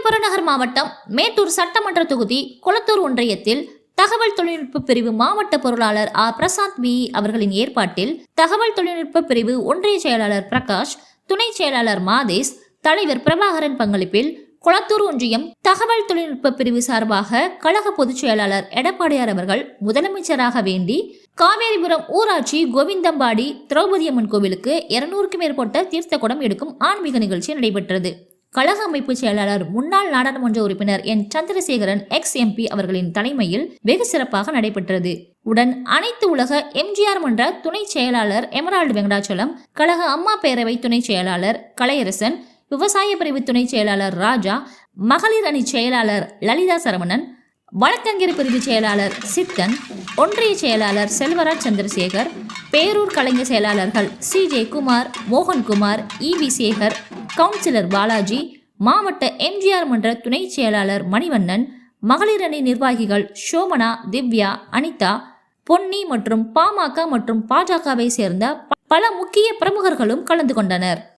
புறநகர் மாவட்டம் மேட்டூர் சட்டமன்ற தொகுதி கொளத்தூர் ஒன்றியத்தில் தகவல் தொழில்நுட்ப பிரிவு மாவட்ட பொருளாளர் பிரசாந்த் வி அவர்களின் ஏற்பாட்டில் தகவல் தொழில்நுட்ப பிரிவு ஒன்றிய செயலாளர் பிரகாஷ், துணை செயலாளர் மாதேஷ், தலைவர் பிரபாகரன் பங்களிப்பில் கொளத்தூர் ஒன்றியம் தகவல் தொழில்நுட்ப பிரிவு சார்பாக கழக பொதுச் செயலாளர் எடப்பாடியார் அவர்கள் முதலமைச்சராக வேண்டி காவேரிபுரம் ஊராட்சி கோவிந்தம்பாடி திரௌபதியம்மன் கோவிலுக்கு 200க்கும் மேற்பட்ட தீர்த்த குடம் எடுக்கும் ஆன்மீக நிகழ்ச்சி நடைபெற்றது. கழக அமைப்பு செயலாளர் முன்னாள் நாடாளுமன்ற உறுப்பினர் என் சந்திரசேகரன் எக்ஸ்-MP அவர்களின் தலைமையில் வெகு சிறப்பாக நடைபெற்றது. உடன் அனைத்து உலக எம்ஜிஆர் மன்ற துணை செயலாளர் எமரால்டு வெங்கடாச்சலம், கழக அம்மா பேரவை துணை செயலாளர் கலையரசன், விவசாய பிரிவு துணை செயலாளர் ராஜா, மகளிர் அணி செயலாளர் லலிதா சரவணன், வழக்கறிஞர் பிரிவு செயலாளர் சித்தன், ஒன்றிய செயலாளர் செல்வராஜ் சந்திரசேகர், பேரூர் கலைஞர் செயலாளர்கள் CJ Kumar, Mohankumar, EV Sekar, councillor Balaji, மாவட்ட எம்ஜிஆர் மன்ற துணை செயலாளர் மணிவண்ணன், மகளிர் அணி நிர்வாகிகள் சோமனா, திவ்யா, அனிதா, பொன்னி மற்றும் பாமக மற்றும் பாஜகவை சேர்ந்த பல முக்கிய பிரமுகர்களும் கலந்து கொண்டனர்.